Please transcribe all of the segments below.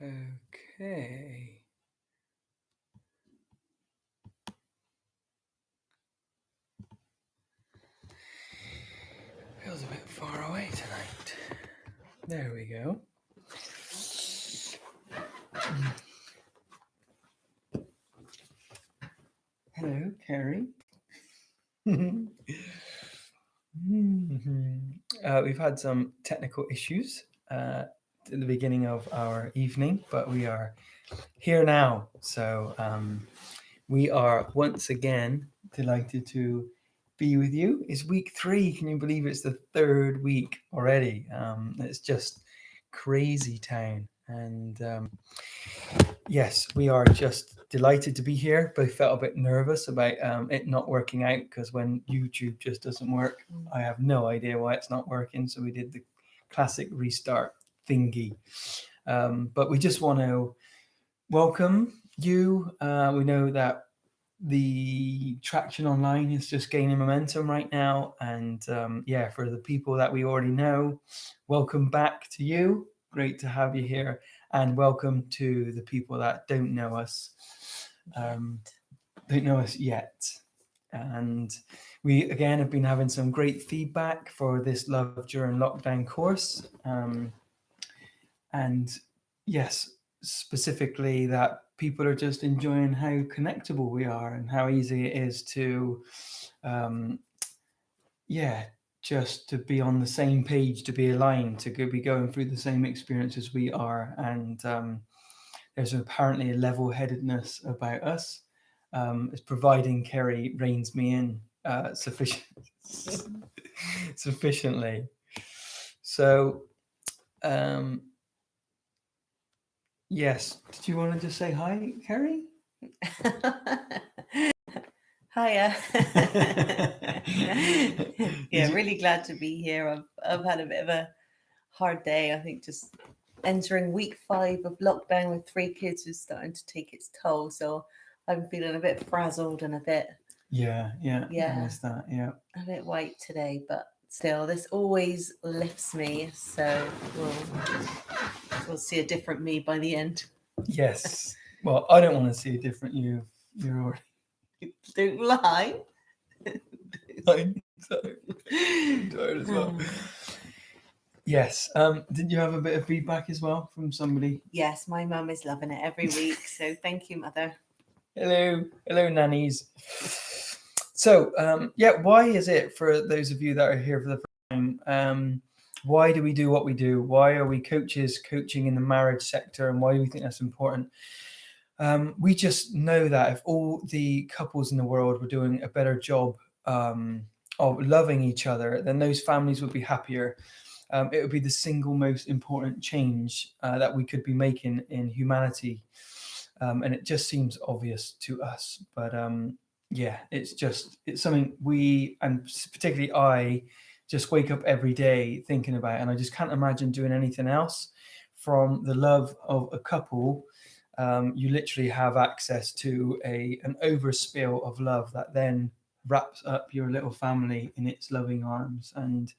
Okay. Feels a bit far away tonight. There we go. Hello, Carrie. We've had some technical issues at the beginning of our evening, but we are here now. So we are once again delighted to be with you. It's week 3. Can you believe it's the 3rd week already? It's just crazy town. And yes, we are just delighted to be here. Both felt a bit nervous about it not working out, because when YouTube just doesn't work, I have no idea why it's not working. So we did the classic restart thingy. But we just want to welcome you. We know that the traction online is just gaining momentum right now. And for the people that we already know, welcome back to you. Great to have you here. And welcome to the people that don't know us yet. And we again have been having some great feedback for this Love During Lockdown course. And yes, specifically that people are just enjoying how connectable we are and how easy it is to just to be on the same page, to be aligned, to be going through the same experience as we are. And there's apparently a level-headedness about us. It's providing Kerry reins me in sufficiently. So yes, did you want to just say hi, Kerry? Hiya. Really glad to be here. I've had a bit of a hard day. I think just entering week 5 of lockdown with 3 kids is starting to take its toll. So I'm feeling a bit frazzled and a bit I missed that. Yeah, a bit white today, but still, this always lifts me. So we'll see a different me by the end. Yes. Well, I don't want to see a different you. You're already. Don't lie. I'm tired as well. Yes. Did you have a bit of feedback as well from somebody? Yes, my mum is loving it every week. So thank you, Mother. Hello, nannies. So, why is it, for those of you that are here for the first time, why do we do what we do? Why are we coaches coaching in the marriage sector, and why do we think that's important? We just know that if all the couples in the world were doing a better job of loving each other, then those families would be happier. It would be the single most important change that we could be making in humanity. And it just seems obvious to us. But it's something we, and particularly I, just wake up every day thinking about. And I just can't imagine doing anything else. From the love of a couple, you literally have access to an overspill of love that then wraps up your little family in its loving arms. And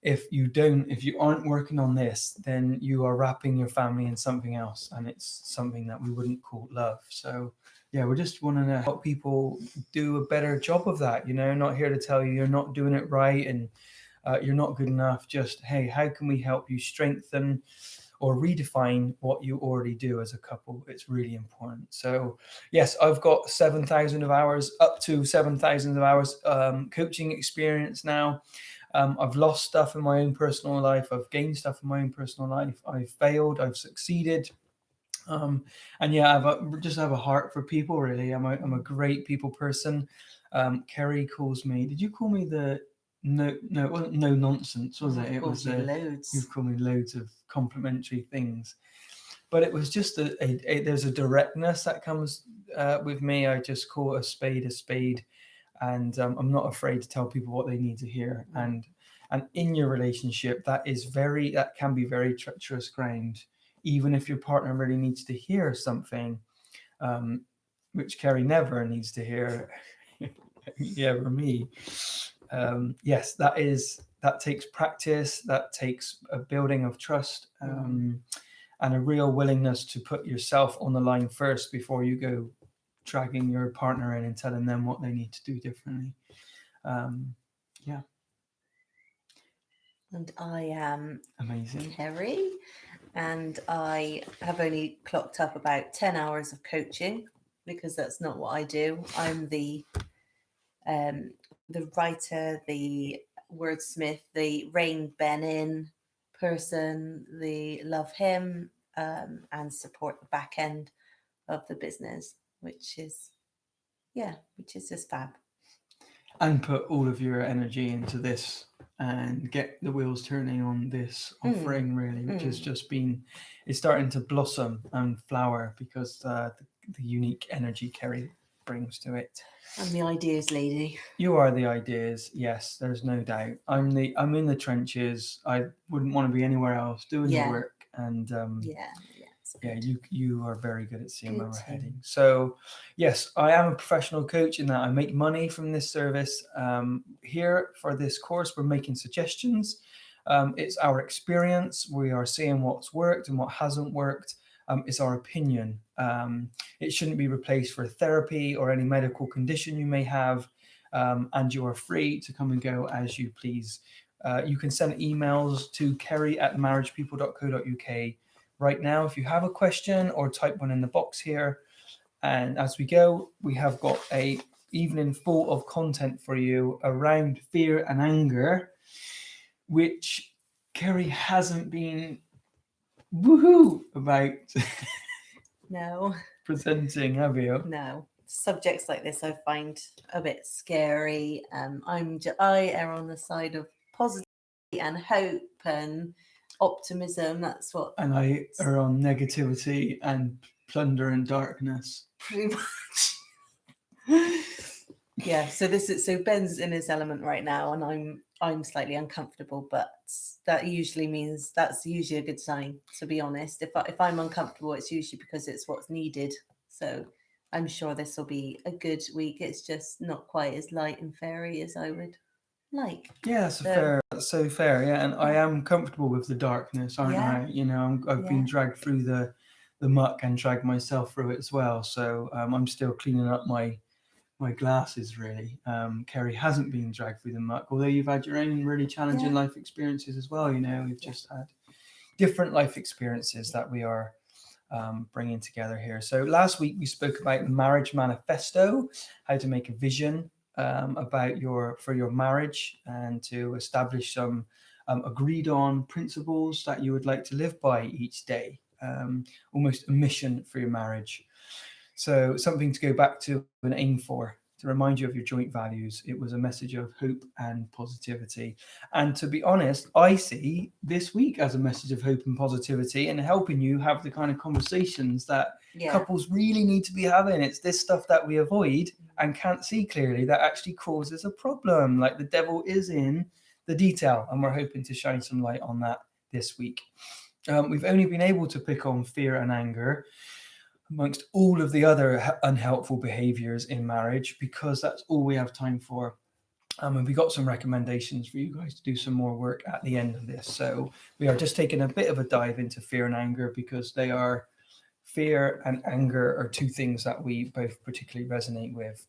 if you aren't working on this, then you are wrapping your family in something else, and it's something that we wouldn't call love. So we just want to help people do a better job of that. Not here to tell you you're not doing it right and you're not good enough. Just, hey, how can we help you strengthen or redefine what you already do as a couple? It's really important. So yes, I've got 7,000 of hours, up to 7,000 of hours coaching experience now. I've lost stuff in my own personal life. I've gained stuff in my own personal life. I've failed. I've succeeded. And I just have a heart for people. Really, I'm a great people person. Kerry calls me. Did you call me the no? It wasn't no nonsense, was it? It was loads. You've called me loads of complimentary things, but it was just there's a directness that comes with me. I just call a spade, and I'm not afraid to tell people what they need to hear. And in your relationship, that can be very treacherous ground, even if your partner really needs to hear something, which Kerry never needs to hear. For me. Yes, that takes practice. That takes a building of trust. and a real willingness to put yourself on the line first before you go dragging your partner in and telling them what they need to do differently. Yeah. And I am Amazing. Kerry, and I have only clocked up about 10 hours of coaching because that's not what I do. I'm the writer, the wordsmith, the Rain Ben person, the love him, and support the back end of the business, which is just fab. And put all of your energy into this and get the wheels turning on this offering, really, which has just been, it's starting to blossom and flower because the unique energy Kerry brings to it. I'm the ideas lady. You are the ideas, yes, there's no doubt. I'm in the trenches. I wouldn't want to be anywhere else doing the work, and you are very good at seeing where we're heading. So yes, I am a professional coach in that I make money from this service. Here for this course, we're making suggestions. It's our experience. We are seeing what's worked and what hasn't worked. It's our opinion. It shouldn't be replaced for therapy or any medical condition you may have, and you are free to come and go as you please. You can send emails to kerry@marriagepeople.co.uk right now if you have a question, or type one in the box here. And as we go, we have got a evening full of content for you around fear and anger, which Kerry hasn't been woohoo about No. presenting, have you? No. Subjects like this I find a bit scary. I err on the side of positivity and hope and optimism. That's what. And I are on negativity and plunder and darkness. Pretty much. Yeah. So Ben's in his element right now, and I'm slightly uncomfortable, but that's usually a good sign. To be honest, if I'm uncomfortable, it's usually because it's what's needed. So I'm sure this will be a good week. It's just not quite as light and fairy as I would like. Yeah, that's so fair. Yeah, and I am comfortable with the darkness, aren't I? You know, I've been dragged through the muck and dragged myself through it as well. So I'm still cleaning up my glasses, really. Kerry hasn't been dragged through the muck, although you've had your own really challenging life experiences as well. You know, we've just had different life experiences that we are bringing together here. So last week we spoke about marriage manifesto, how to make a vision about your marriage and to establish some agreed on principles that you would like to live by each day, almost a mission for your marriage. So something to go back to and aim for, to remind you of your joint values. It was a message of hope and positivity. And to be honest, I see this week as a message of hope and positivity and helping you have the kind of conversations that couples really need to be having. It's this stuff that we avoid and can't see clearly that actually causes a problem. Like the devil is in the detail, and we're hoping to shine some light on that this week. We've only been able to pick on fear and anger amongst all of the other unhelpful behaviors in marriage because that's all we have time for. And we got some recommendations for you guys to do some more work at the end of this. So we are just taking a bit of a dive into fear and anger because fear and anger are two things that we both particularly resonate with.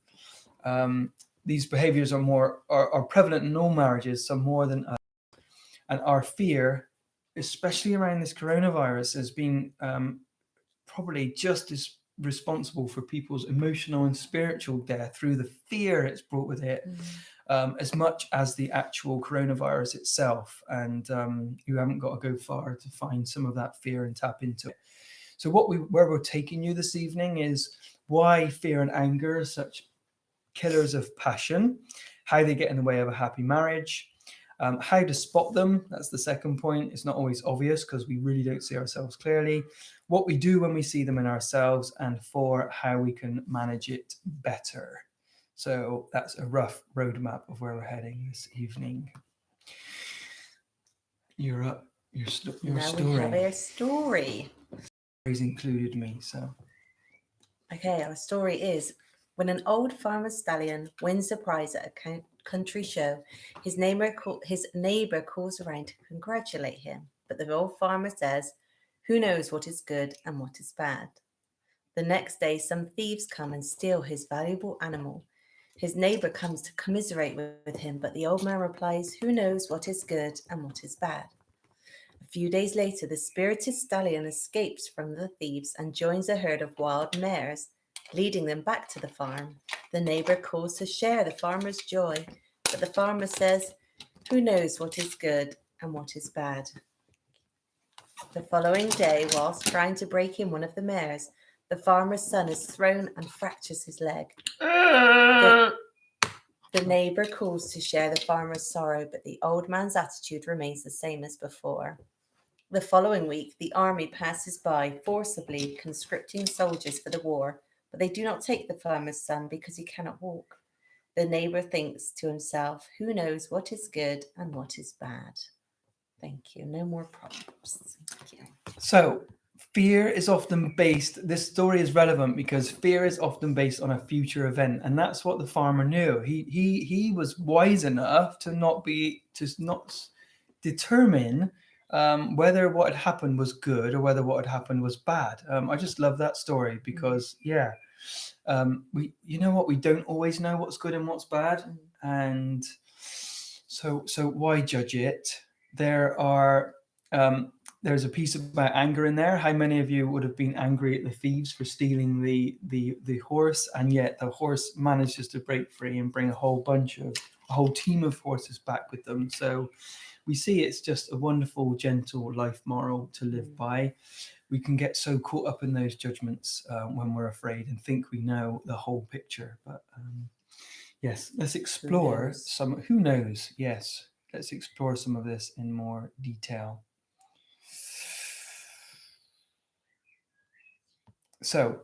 These behaviors are prevalent in all marriages, some more than others. And our fear, especially around this coronavirus, has been probably just as responsible for people's emotional and spiritual death through the fear it's brought with it, as much as the actual coronavirus itself. And you haven't got to go far to find some of that fear and tap into it. So where we're taking you this evening is why fear and anger are such killers of passion, how they get in the way of a happy marriage, how to spot them. That's the second point. It's not always obvious because we really don't see ourselves clearly. What we do when we see them in ourselves, and how we can manage it better. So that's a rough roadmap of where we're heading this evening. You're up. Your story. We have a story. He's included me, so. Okay, our story is: when an old farmer stallion wins a prize at a country show, his neighbor calls around to congratulate him. But the old farmer says, Who knows what is good and what is bad? The next day, some thieves come and steal his valuable animal. His neighbor comes to commiserate with him, but the old man replies, Who knows what is good and what is bad? A few days later, the spirited stallion escapes from the thieves and joins a herd of wild mares, leading them back to the farm. The neighbor calls to share the farmer's joy, but the farmer says, Who knows what is good and what is bad? The following day, whilst trying to break in one of the mares, the farmer's son is thrown and fractures his leg. The neighbor calls to share the farmer's sorrow, but the old man's attitude remains the same as before. The following week, the army passes by, forcibly conscripting soldiers for the war, but they do not take the farmer's son because he cannot walk. The neighbor thinks to himself, Who knows what is good and what is bad? Thank you. No more problems. Thank you. So, fear is often based, this story is relevant because fear is often based on a future event, and that's what the farmer knew. He was wise enough to not determine whether what had happened was good or whether what had happened was bad. I just love that story because we, you know what, we don't always know what's good and what's bad, and so why judge it? There's a piece about anger in there. How many of you would have been angry at the thieves for stealing the horse, and yet the horse manages to break free and bring a whole team of horses back with them? So we see it's just a wonderful, gentle life moral to live by. We can get so caught up in those judgments when we're afraid and think we know the whole picture. But yes, let's explore some. Who knows? Yes. Let's explore some of this in more detail. So,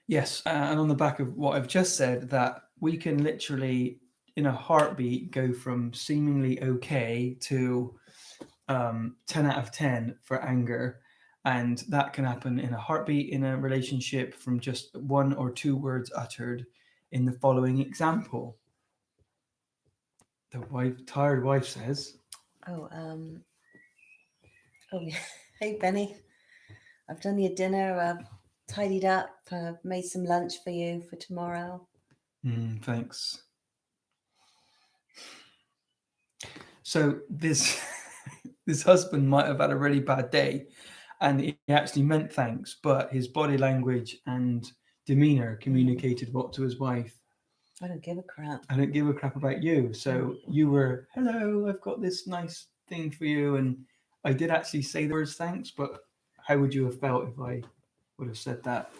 yes, and on the back of what I've just said, that we can literally, in a heartbeat, go from seemingly okay to 10 out of 10 for anger. And that can happen in a heartbeat in a relationship from just one or two words uttered in the following example. The tired wife says, Hey, Benny, I've done your dinner, I've tidied up, I've made some lunch for you for tomorrow. Thanks. So this husband might have had a really bad day and he actually meant thanks, but his body language and demeanor communicated what to his wife? I don't give a crap. I don't give a crap about you. So you were, hello, I've got this nice thing for you. And I did actually say the words thanks, but how would you have felt if I would have said that?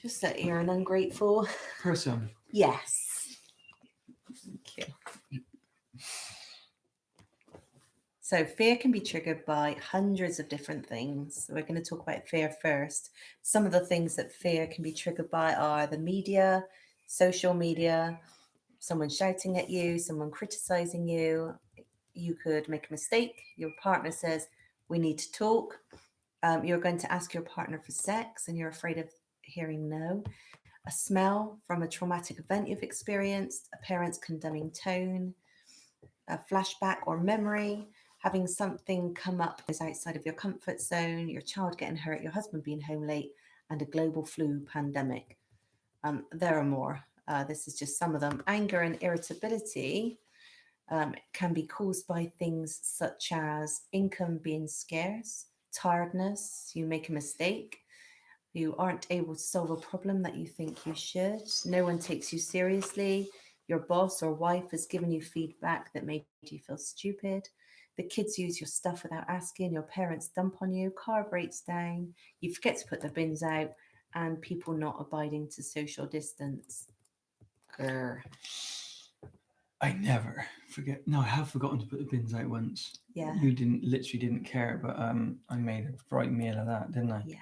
Just that you're an ungrateful person. Yes. Thank you. So fear can be triggered by hundreds of different things. So we're going to talk about fear first. Some of the things that fear can be triggered by are the media, social media, someone shouting at you, someone criticizing you. You could make a mistake. Your partner says, we need to talk. You're going to ask your partner for sex and you're afraid of hearing no. A smell from a traumatic event you've experienced, a parent's condemning tone, a flashback or memory, having something come up is outside of your comfort zone, your child getting hurt, your husband being home late, and a global flu pandemic. There are more. This is just some of them. Anger and irritability can be caused by things such as income being scarce, tiredness, you make a mistake, you aren't able to solve a problem that you think you should, no one takes you seriously, your boss or wife has given you feedback that made you feel stupid, the kids use your stuff without asking, your parents dump on you, car breaks down, you forget to put the bins out, and people not abiding to social distance. Grr. I never forget. No, I have forgotten to put the bins out once. Yeah. You literally didn't care, but I made a right meal of that, didn't I? Yes.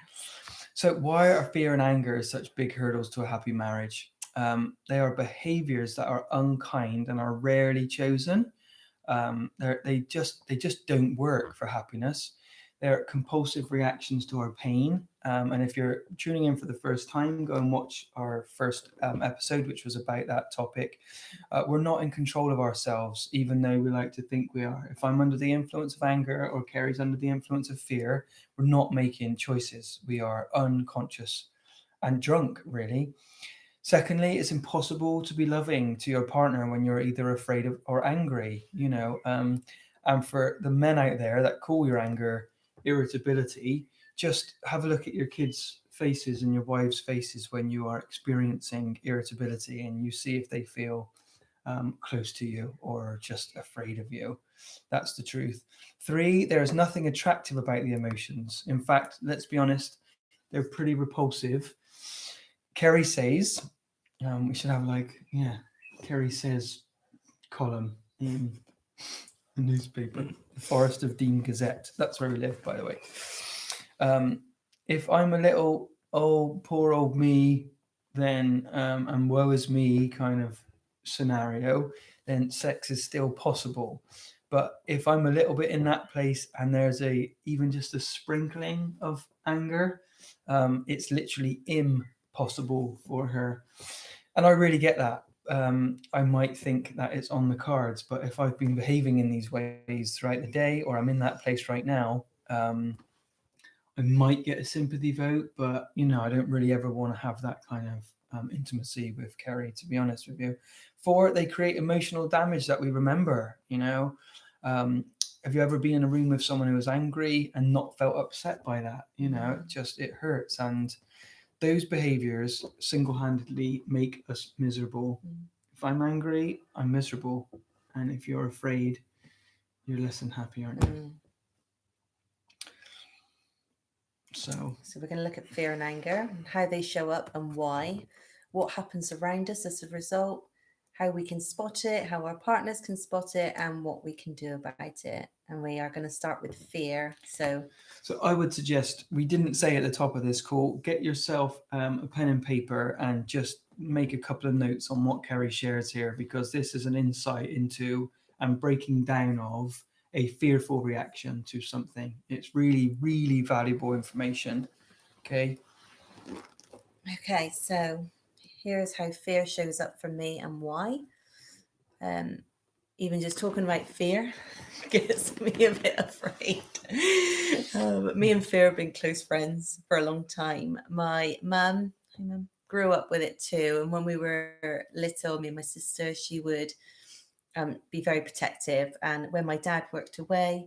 So why are fear and anger such big hurdles to a happy marriage? They are behaviors that are unkind and are rarely chosen. They just don't work for happiness. They're compulsive reactions to our pain. And if you're tuning in for the first time, go and watch our first episode, which was about that topic. We're not in control of ourselves, even though we like to think we are. If I'm under the influence of anger or Kerry's under the influence of fear, we're not making choices. We are unconscious and drunk, really. Secondly, it's impossible to be loving to your partner when you're either afraid of or angry, and for the men out there that call your anger irritability, just have a look at your kids' faces and your wives' faces when you are experiencing irritability, and you see if they feel close to you or just afraid of you. That's the truth. Three, there is nothing attractive about the emotions. In fact, let's be honest, they're pretty repulsive. Kerry says, we should have Kerry says column in the newspaper, the Forest of Dean Gazette. That's where we live, by the way. If I'm a little, oh, poor old me, then, and woe is me kind of scenario, then sex is still possible. But if I'm a little bit in that place and there's even just a sprinkling of anger, it's literally impossible for her. And I really get that. I might think that it's on the cards, but if I've been behaving in these ways throughout the day, or I'm in that place right now, I might get a sympathy vote, but I don't really ever want to have that kind of intimacy with Kerry, to be honest with you. Four, they create emotional damage that we remember. Have you ever been in a room with someone who was angry and not felt upset by that? It hurts, and those behaviors single-handedly make us miserable. If I'm angry, I'm miserable, and if you're afraid, you're less than happy, aren't you? So we're going to look at fear and anger, how they show up and why, what happens around us as a result, how we can spot it, how our partners can spot it, and what we can do about it. And we are going to start with fear. So I would suggest, we didn't say at the top of this call, get yourself a pen and paper and just make a couple of notes on what Kerry shares here, because this is an insight into and breaking down of a fearful reaction to something. It's really, really valuable information. Okay, so here's how fear shows up for me and why. Even just talking about fear gets me a bit afraid. But me and fear have been close friends for a long time. My mum grew up with it too. And when we were little, me and my sister, she would be very protective. And when my dad worked away,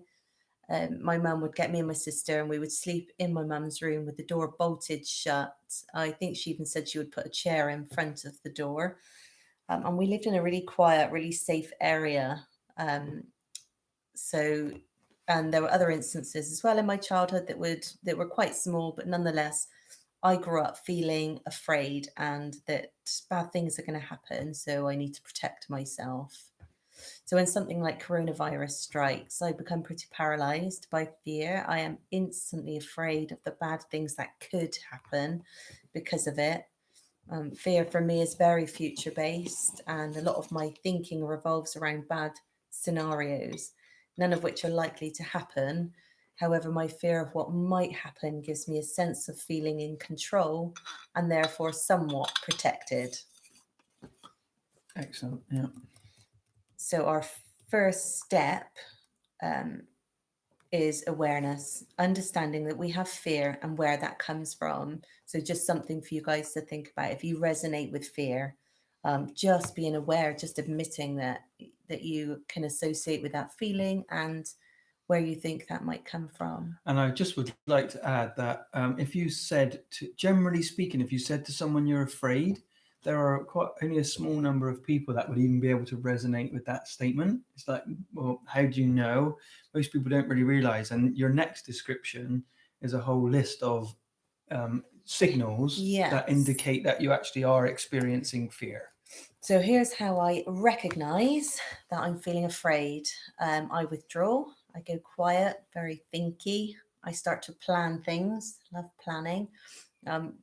my mum would get me and my sister, and we would sleep in my mum's room with the door bolted shut. I think she even said she would put a chair in front of the door. And we lived in a really quiet, really safe area. And there were other instances as well in my childhood that were quite small, but nonetheless, I grew up feeling afraid and that bad things are going to happen. So I need to protect myself. So when something like coronavirus strikes, I become pretty paralyzed by fear. I am instantly afraid of the bad things that could happen because of it. Fear for me is very future based, and a lot of my thinking revolves around bad scenarios, none of which are likely to happen. However, my fear of what might happen gives me a sense of feeling in control and therefore somewhat protected. Excellent. Yeah. So our first step is awareness, understanding that we have fear and where that comes from. So just something for you guys to think about. If you resonate with fear, just being aware, just admitting that you can associate with that feeling and where you think that might come from. And I just would like to add that if you said, generally speaking, if you said to someone you're afraid, there are only a small number of people that would even be able to resonate with that statement. It's like, well, how do you know? Most people don't really realize. And your next description is a whole list of signals that indicate that you actually are experiencing fear. So here's how I recognize that I'm feeling afraid. I withdraw, I go quiet, very thinky. I start to plan things, love planning,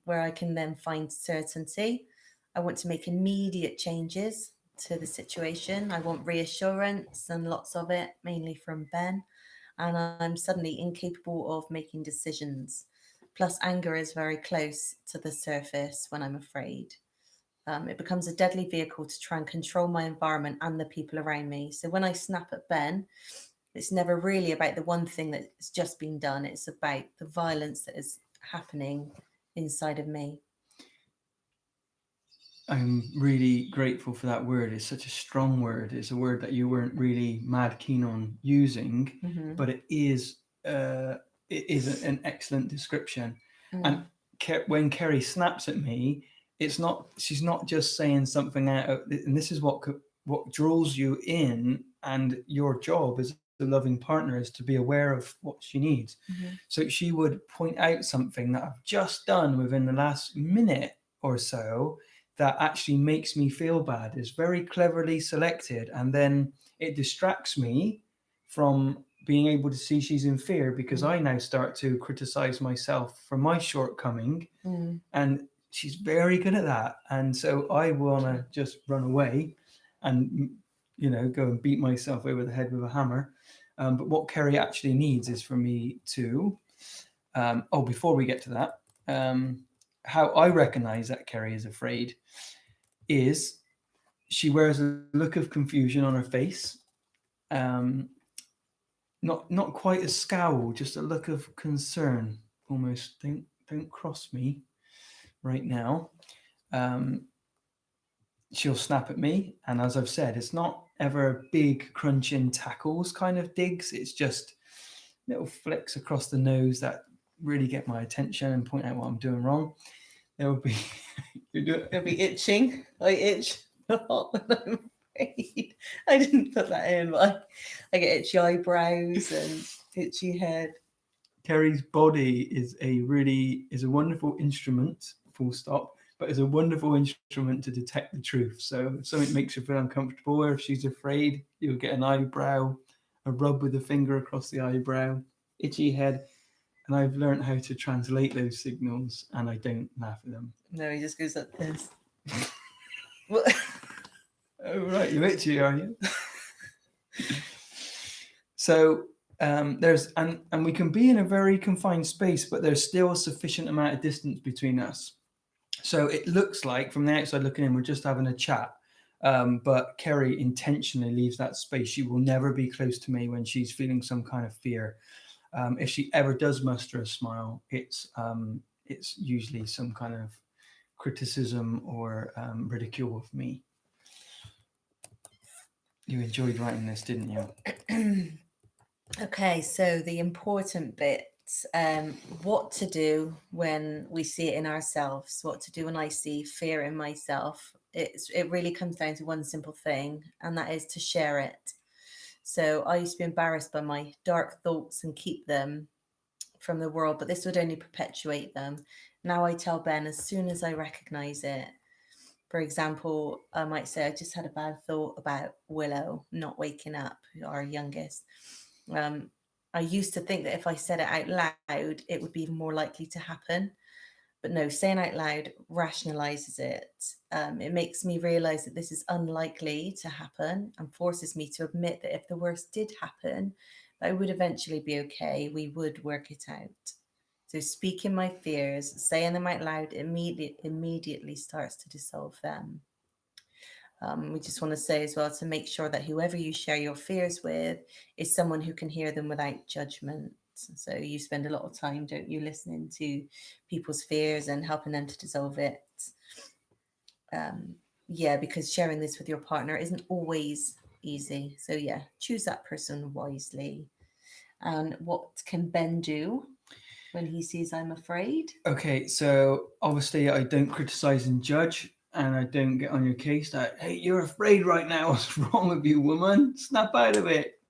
where I can then find certainty. I want to make immediate changes to the situation. I want reassurance and lots of it, mainly from Ben. and I'm suddenly incapable of making decisions. Plus, anger is very close to the surface when I'm afraid. It becomes a deadly vehicle to try and control my environment and the people around me. So when I snap at Ben, it's never really about the one thing that's just been done. It's about the violence that is happening inside of me. I'm really grateful for that word. It's such a strong word. It's a word that you weren't really mad keen on using, Mm-hmm. but it is an excellent description. And when Kerry snaps at me, she's not just saying something out of, and this is what draws you in, and your job as a loving partner is to be aware of what she needs. Mm-hmm. So she would point out something that I've just done within the last minute or so that actually makes me feel bad. Is very cleverly selected, and then it distracts me from being able to see she's in fear, because I now start to criticize myself for my shortcoming, and she's very good at that. And so I want to just run away and go and beat myself over the head with a hammer. But what Kerry actually needs is for me to before we get to that, how I recognize that Kerry is afraid is she wears a look of confusion on her face. Um, not quite a scowl, just a look of concern. Almost, don't cross me right now. Um, she'll snap at me, and as I've said, it's not ever big crunching tackles kind of digs. It's just little flicks across the nose that really get my attention and point out what I'm doing wrong. There will be It'll be itching. I itch a lot when I'm afraid. I didn't put that in, but I get itchy eyebrows and itchy head. Kerry's body is a wonderful instrument, full stop, but is a wonderful instrument to detect the truth. So if something makes her feel uncomfortable, or if she's afraid, you'll get an eyebrow, a rub with a finger across the eyebrow, itchy head. And I've learned how to translate those signals, and I don't laugh at them. No, he just goes like this. Oh, right, you're itchy, are you? So there's and we can be in a very confined space, but there's still a sufficient amount of distance between us. So it looks like from the outside looking in, we're just having a chat. But Kerry intentionally leaves that space. She will never be close to me when she's feeling some kind of fear. If she ever does muster a smile, it's usually some kind of criticism or ridicule of me. You enjoyed writing this, didn't you? Okay, so the important bit, what to do when we see it in ourselves, what to do when I see fear in myself. It really comes down to one simple thing, and that is to share it. So I used to be embarrassed by my dark thoughts and keep them from the world, but this would only perpetuate them. Now I tell Ben as soon as I recognize it. For example, I might say, I just had a bad thought about Willow not waking up, our youngest. I used to think that if I said it out loud, it would be more likely to happen. But no, saying out loud rationalizes it. It makes me realize that this is unlikely to happen and forces me to admit that if the worst did happen, I would eventually be okay. We would work it out. So speaking my fears, saying them out loud, immediately starts to dissolve them. We just want to say as well to make sure that whoever you share your fears with is someone who can hear them without judgment. So you spend a lot of time, don't you, listening to people's fears and helping them to dissolve it. Because sharing this with your partner isn't always easy. So yeah, choose that person wisely. And what can Ben do when he sees I'm afraid? Okay, so obviously I don't criticize and judge, and I don't get on your case that, hey, you're afraid right now. What's wrong with you, woman? Snap out of it.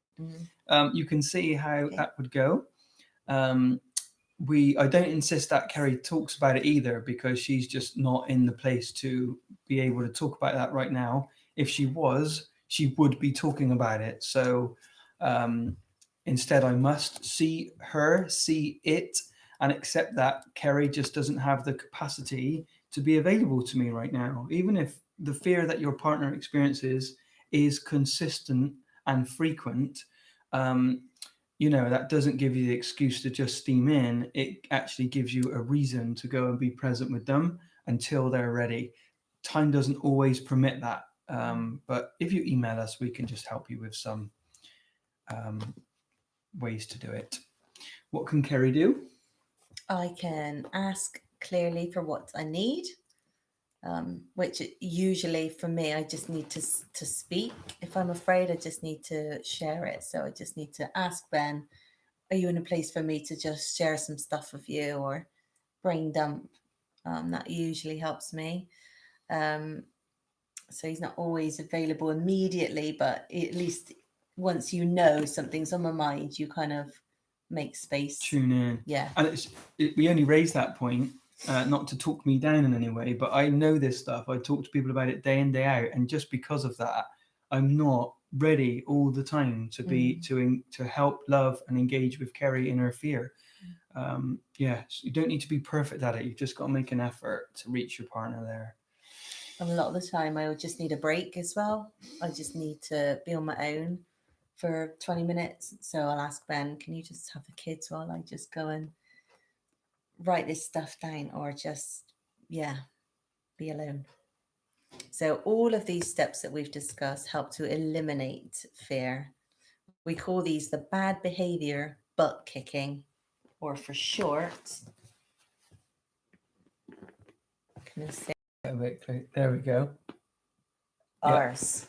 You can see how that would go. I don't insist that Kerry talks about it either, because she's just not in the place to be able to talk about that right now. If she was, she would be talking about it. So instead, I must see it, and accept that Kerry just doesn't have the capacity to be available to me right now. Even if the fear that your partner experiences is consistent and frequent, that doesn't give you the excuse to just steam in. It actually gives you a reason to go and be present with them until they're ready. Time doesn't always permit that. But if you email us, we can just help you with some ways to do it. What can Kerry do? I can ask clearly for what I need, which usually for me, I just need to speak. If I'm afraid, I just need to share it. So I just need to ask Ben, are you in a place for me to just share some stuff with you or brain dump? That usually helps me. So he's not always available immediately, but at least once you know something's on my mind, you kind of make space. Tune in. Yeah. And we only raised that point, not to talk me down in any way, but I know this stuff. I talk to people about it day in, day out. And just because of that, I'm not ready all the time to be to help love and engage with Kerry in her fear. So you don't need to be perfect at it. You've just got to make an effort to reach your partner there. And a lot of the time I would just need a break as well. I just need to be on my own for 20 minutes. So I'll ask Ben, can you just have the kids while I just go and write this stuff down, or just, be alone. So all of these steps that we've discussed help to eliminate fear. We call these the bad behavior butt kicking, or for short, can I say there we go. arse.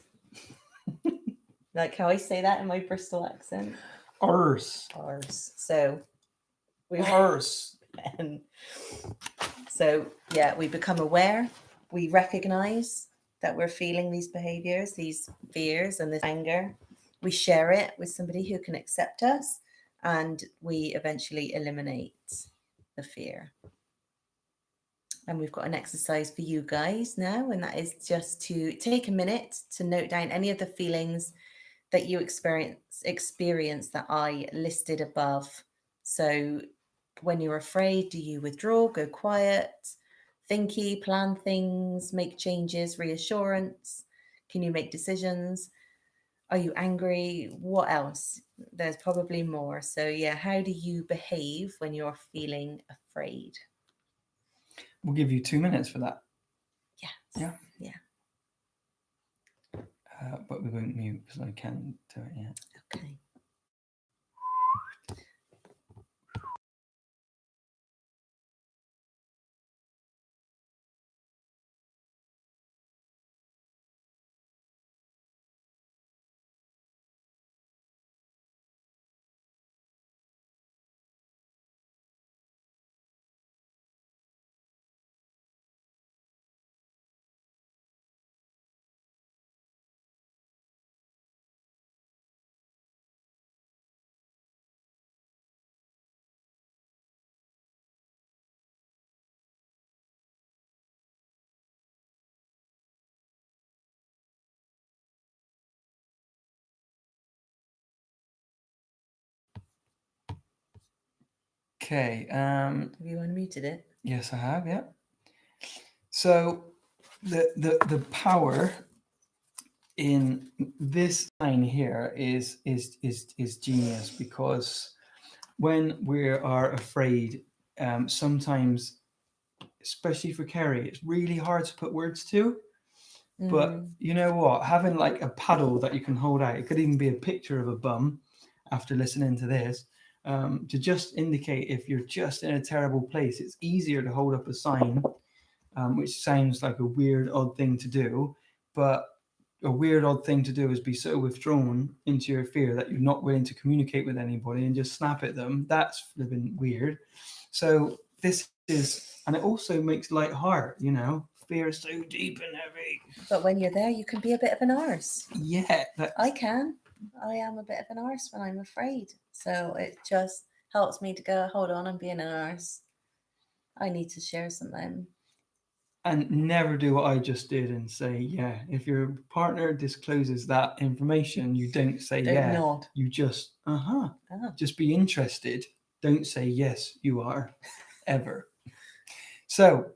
Like how I say that in my Bristol accent. Arse. Arse. So we Arse. and so we become aware, we recognize that we're feeling these behaviors, these fears and this anger. We share it with somebody who can accept us, and we eventually eliminate the fear. And we've got an exercise for you guys now, and that is just to take a minute to note down any of the feelings that you experience that I listed above. So when you're afraid, do you withdraw, go quiet, thinky, plan things, make changes, reassurance? Can you make decisions? Are you angry? What else? There's probably more. So how do you behave when you're feeling afraid? We'll give you 2 minutes for that. Yeah. But we won't mute because I can't do it yet. Okay. Okay. Have you unmuted it? Yes, I have. Yeah. So the power in this line here is genius, because when we are afraid, sometimes, especially for Kerry, it's really hard to put words to. But you know what? Having like a paddle that you can hold out, it could even be a picture of a bum after listening to this, to just indicate if you're just in a terrible place. It's easier to hold up a sign, which sounds like a weird, odd thing to do. But a weird, odd thing to do is be so withdrawn into your fear that you're not willing to communicate with anybody and just snap at them. That's flipping weird. So this is, and it also makes light heart, fear is so deep and heavy. But when you're there, you can be a bit of an arse. Yeah. I can. I am a bit of an arse when I'm afraid. So it just helps me to go, hold on, I'm being an arse. I need to share something. And never do what I just did and say, yeah. If your partner discloses that information, you don't say, Don't nod. You just, just be interested. Don't say, yes, you are, ever. So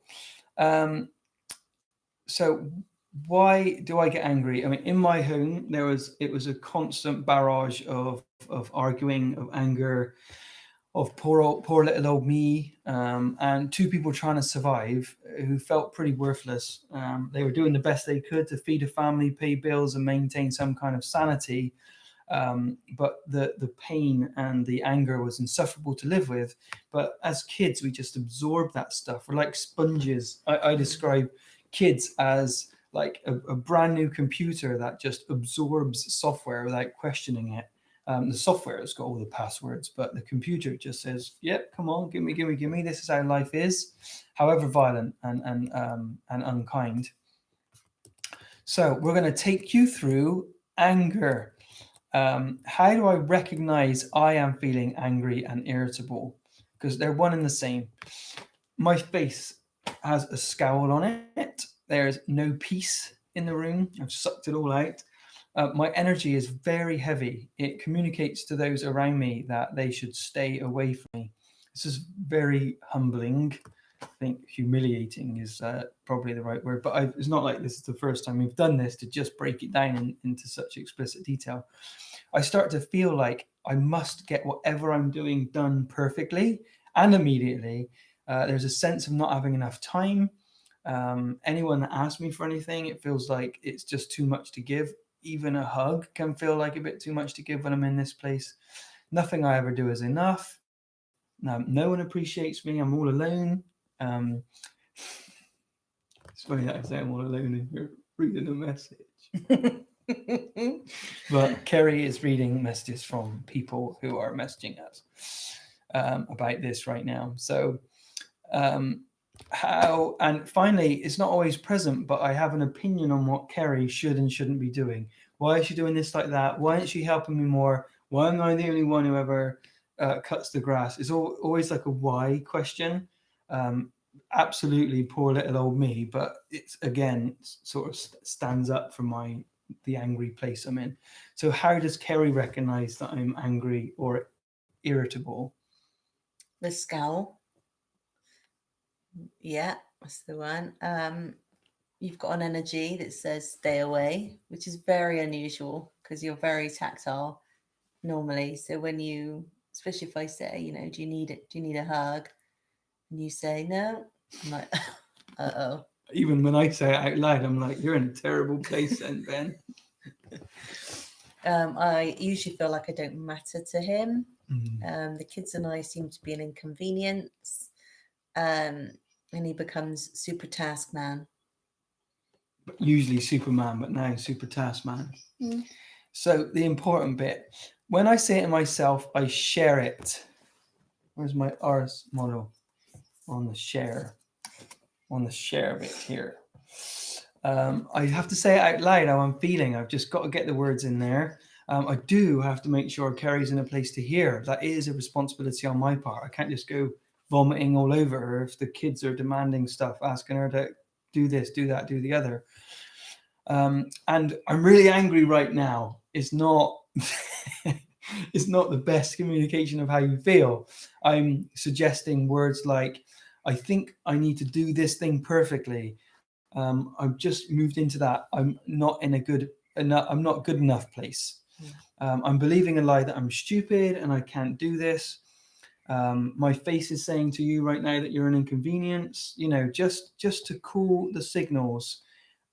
why do I get angry? I mean, in my home, it was a constant barrage of arguing, of anger, of poor little old me, and two people trying to survive who felt pretty worthless. They were doing the best they could to feed a family, pay bills, and maintain some kind of sanity. But the pain and the anger was insufferable to live with. But as kids, we just absorb that stuff. We're like sponges. I describe kids as like a brand new computer that just absorbs software without questioning it. The software has got all the passwords, but the computer just says, "Yep, come on, give me, give me, give me. This is how life is," however violent and unkind. So we're going to take you through anger. How do I recognize I am feeling angry and irritable? Because they're one and the same. My face has a scowl on it. There's no peace in the room. I've sucked it all out. My energy is very heavy. It communicates to those around me that they should stay away from me. This is very humbling. I think humiliating is probably the right word, but it's not like this is the first time we've done this to just break it down into such explicit detail. I start to feel like I must get whatever I'm doing done perfectly and immediately. There's a sense of not having enough time. Anyone that asks me for anything, it feels like it's just too much to give. Even a hug can feel like a bit too much to give when I'm in this place. Nothing I ever do is enough. No one appreciates me. I'm all alone. It's funny that I say I'm all alone and you're reading a message. But Kerry is reading messages from people who are messaging us about this right now. So, how, and finally, it's not always present, but I have an opinion on what Kerry should and shouldn't be doing. Why is she doing this like that? Why isn't she helping me more? Why am I the only one who ever cuts the grass? It's always like a why question. Absolutely poor little old me, but it's again sort of stands up for the angry place I'm in. So how does Kerry recognize that I'm angry or irritable? The scowl. Yeah, that's the one. You've got an energy that says stay away, which is very unusual because you're very tactile normally. So when you, especially if I say, do you need it? Do you need a hug? And you say no, I'm like, uh-oh. Even when I say it out loud, I'm like, you're in a terrible place then, Ben. I usually feel like I don't matter to him. Mm. The kids and I seem to be an inconvenience. And he becomes super task man. Usually Superman, but now Super Task Man. Mm. So the important bit, when I say it to myself, I share it. Where's my RS model? On the share bit here. I have to say it out loud how I'm feeling. I've just got to get the words in there. I do have to make sure Kerry's in a place to hear. That is a responsibility on my part. I can't just go vomiting all over her if the kids are demanding stuff, asking her to do this, do that, do the other. And I'm really angry right now. It's not it's not the best communication of how you feel. I'm suggesting words like, I think I need to do this thing perfectly. I've just moved into that. I'm not in a good enough. I'm not good enough place. I'm believing a lie that I'm stupid and I can't do this. My face is saying to you right now that you're an inconvenience. Just to cool the signals,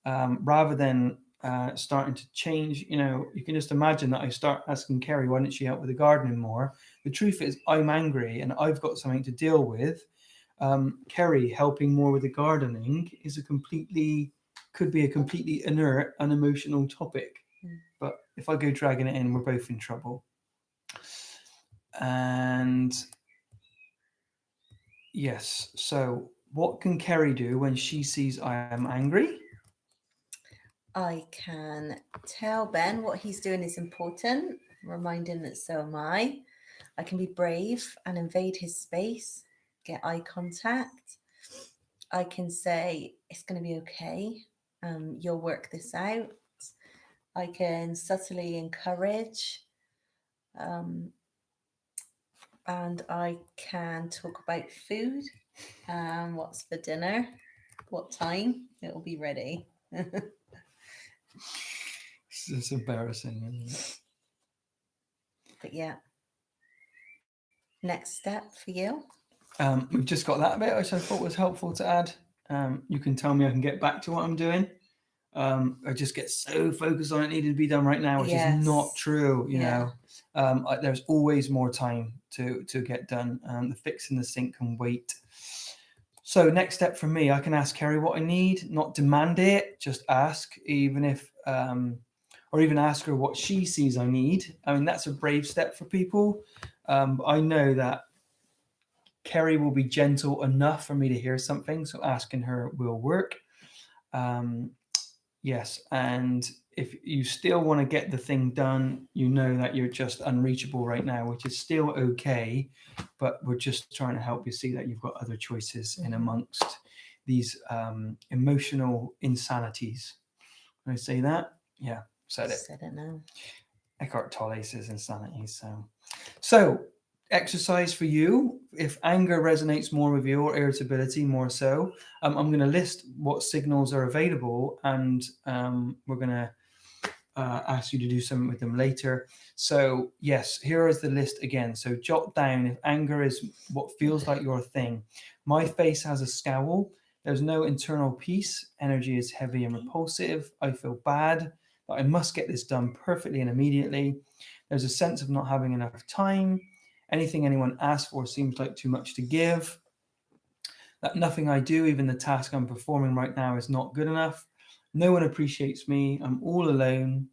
rather than starting to change. You can just imagine that I start asking Kerry, why didn't she help with the gardening more? The truth is, I'm angry and I've got something to deal with. Kerry helping more with the gardening could be a completely inert, unemotional topic. But if I go dragging it in, we're both in trouble. And yes, so what can Kerry do when she sees I am angry? I can tell Ben what he's doing is important, remind him that so am I. I can be brave and invade his space, get eye contact. I can say, it's going to be okay. You'll work this out. I can subtly encourage. And I can talk about food, what's for dinner, what time it will be ready. It's embarrassing, isn't it? But yeah, next step for you. We've just got that bit, which I thought was helpful to add. You can tell me I can get back to what I'm doing. I just get so focused on it needing to be done right now, which is not true. There's always more time to get done. The fixing the sink can wait. So next step for me, I can ask Kerry what I need, not demand it, just ask, even if, or even ask her what she sees I need. I mean, that's a brave step for people. I know that Kerry will be gentle enough for me to hear something, so asking her will work. Yes, and if you still want to get the thing done, you know that you're just unreachable right now, which is still okay, but we're just trying to help you see that you've got other choices in amongst these emotional insanities. Can I say that? Yeah, said it. Said it now. Eckhart Tolle says insanity. So exercise for you. If anger resonates more with you or irritability more so, I'm going to list what signals are available, and we're going to ask you to do something with them later. So yes, here is the list again. So jot down if anger is what feels like your thing. My face has a scowl. There's no internal peace. Energy is heavy and repulsive. I feel bad, but I must get this done perfectly and immediately. There's a sense of not having enough time. Anything anyone asks for seems like too much to give. That nothing I do, even the task I'm performing right now, is not good enough. No one appreciates me. I'm all alone.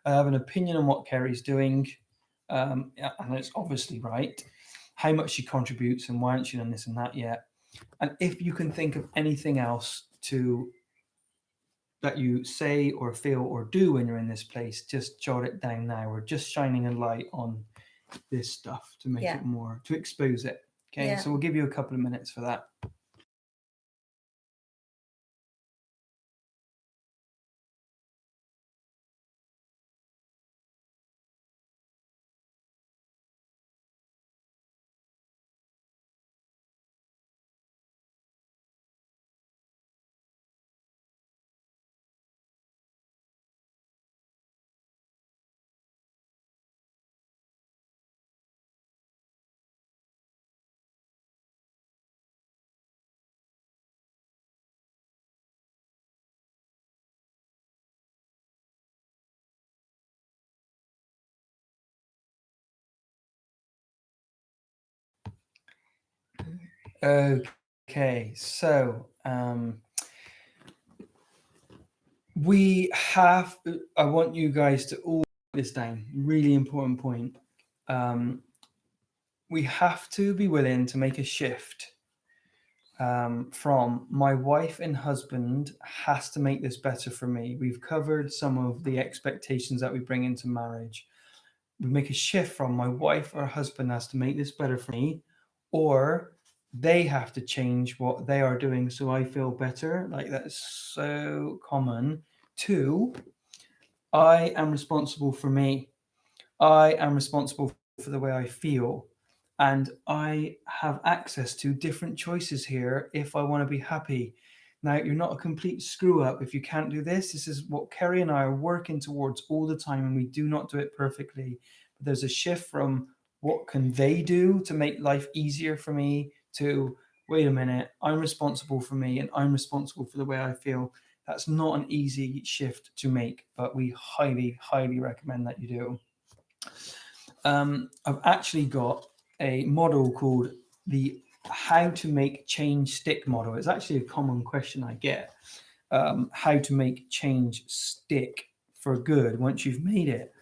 I have an opinion on what Kerry's doing, and it's obviously right. How much she contributes and why hasn't she done this and that yet? And if you can think of anything else that you say or feel or do when you're in this place, just jot it down now. We're just shining a light on this stuff to make it more, to expose it. Okay, so we'll give you a couple of minutes for that. Okay, so I want you guys to all write this down. Really important point. We have to be willing to make a shift from my wife and husband has to make this better for me. We've covered some of the expectations that we bring into marriage. We make a shift from my wife or husband has to make this better for me, or they have to change what they are doing so I feel better. Like that's so common. To I am responsible for me. I am responsible for the way I feel. And I have access to different choices here if I want to be happy. Now, you're not a complete screw up if you can't do this. This is what Kerry and I are working towards all the time, and we do not do it perfectly. But there's a shift from what can they do to make life easier for me to, wait a minute, I'm responsible for me and I'm responsible for the way I feel. That's not an easy shift to make, but we highly, highly recommend that you do. I've actually got a model called the how to make change stick model. It's actually a common question I get. How to make change stick for good once you've made it.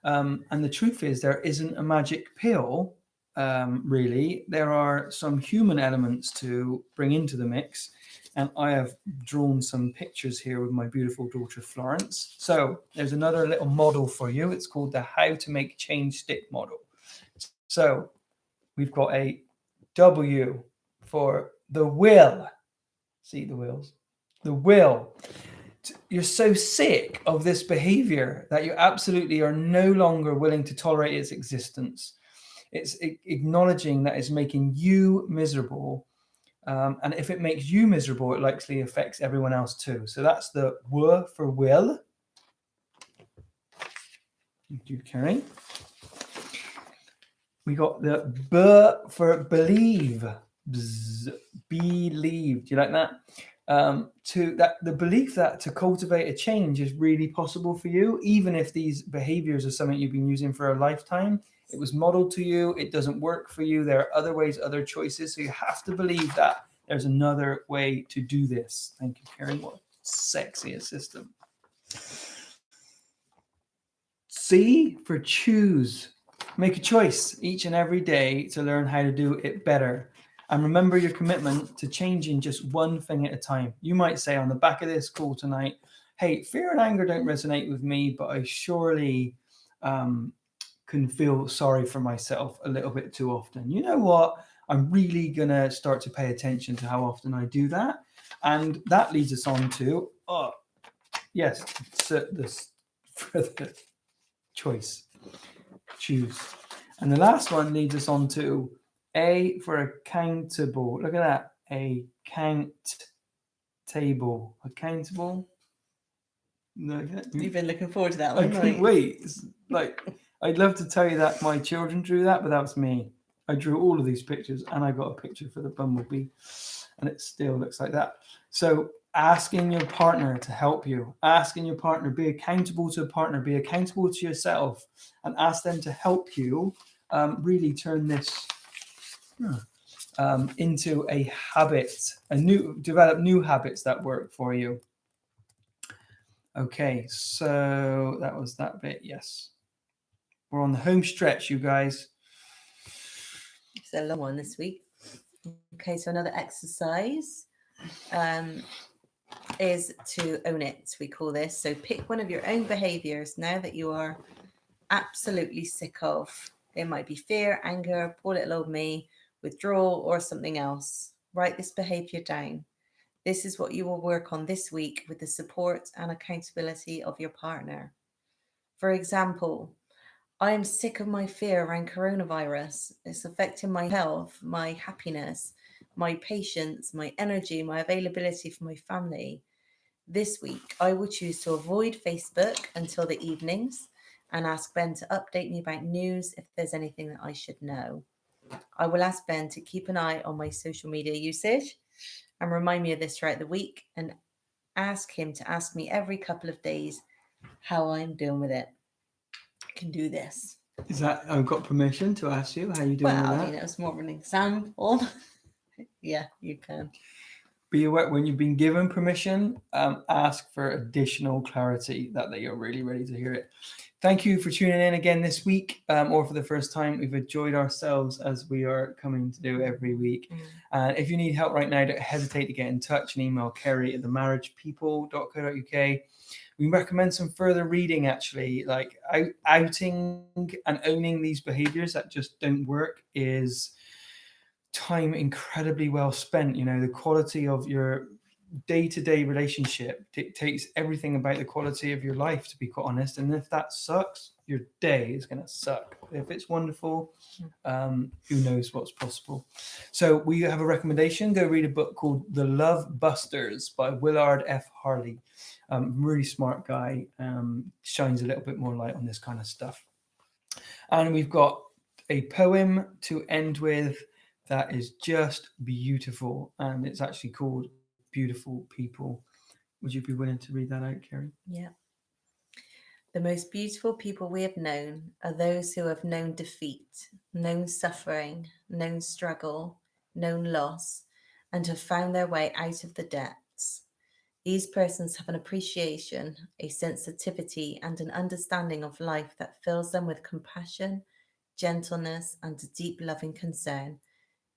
And the truth is there isn't a magic pill, really. There are some human elements to bring into the mix. And I have drawn some pictures here with my beautiful daughter, Florence. So there's another little model for you. It's called the How to Make Change Stick model. So we've got a W for the will. See the wheels? The will. You're so sick of this behavior that you absolutely are no longer willing to tolerate its existence. It's acknowledging that it's making you miserable. And if it makes you miserable, it likely affects everyone else too. So that's the W for will. Thank you, Kerry. We got the B for believe. Bzz, believe. Do you like that? The belief that to cultivate a change is really possible for you, even if these behaviors are something you've been using for a lifetime. It was modeled to you. It doesn't work for you. There are other ways, other choices. So you have to believe that there's another way to do this. Thank you, Kerry. What a sexy assistant. C for choose. Make a choice each and every day to learn how to do it better. And remember your commitment to changing just one thing at a time. You might say on the back of this call tonight, hey, fear and anger don't resonate with me, but I surely can feel sorry for myself a little bit too often. You know what? I'm really going to start to pay attention to how often I do that. And that leads us on to, yes, this for the choice. Choose. And the last one leads us on to A for accountable. Look at that. Accountable. Accountable. You've been looking forward to that I one, couldn't right? wait. It's like, I'd love to tell you that my children drew that, but that was me. I drew all of these pictures, and I got a picture for the bumblebee, and it still looks like that. So asking your partner to help you, asking your partner, be accountable to a partner, be accountable to yourself, and ask them to help you really turn this into a habit, develop new habits that work for you. Okay, so that was that bit. Yes, we're on the home stretch, you guys. It's a long one this week. Okay, so another exercise is to own it, we call this. So pick one of your own behaviors now that you are absolutely sick of. It might be fear, anger, poor little old me, withdrawal, or something else. Write this behavior down. This is what you will work on this week with the support and accountability of your partner. For example, I am sick of my fear around coronavirus. It's affecting my health, my happiness, my patience, my energy, my availability for my family. This week, I will choose to avoid Facebook until the evenings and ask Ben to update me about news if there's anything that I should know. I will ask Ben to keep an eye on my social media usage and remind me of this throughout the week, and ask him to ask me every couple of days how I'm doing with it. I can do this. Is that I've got permission to ask you how you doing with Well, that? it's more of an example. Yeah, you can. Be aware when you've been given permission, ask for additional clarity that you're really ready to hear it. Thank you for tuning in again this week, or for the first time. We've enjoyed ourselves as we are coming to do every week. And if you need help right now, don't hesitate to get in touch and email Kerry at themarriagepeople.co.uk. We recommend some further reading, actually, like outing and owning these behaviors that just don't work is time incredibly well spent. You know, the quality of your day-to-day relationship dictates everything about the quality of your life, to be quite honest. And if that sucks, your day is going to suck. If it's wonderful, who knows what's possible. So we have a recommendation. Go read a book called The Love Busters by Willard F. Harley. Really smart guy, shines a little bit more light on this kind of stuff. And we've got a poem to end with that is just beautiful, and it's actually called Beautiful People. Would you be willing to read that out, Kerry? Yeah. The most beautiful people we have known are those who have known defeat, known suffering, known struggle, known loss, and have found their way out of the depths. These persons have an appreciation, a sensitivity, and an understanding of life that fills them with compassion, gentleness, and a deep loving concern.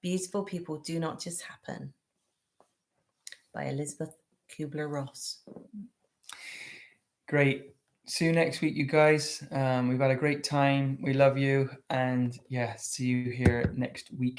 Beautiful people do not just happen. By Elizabeth Kubler-Ross. Great. See you next week, you guys. We've had a great time. We love you. And yeah, see you here next week.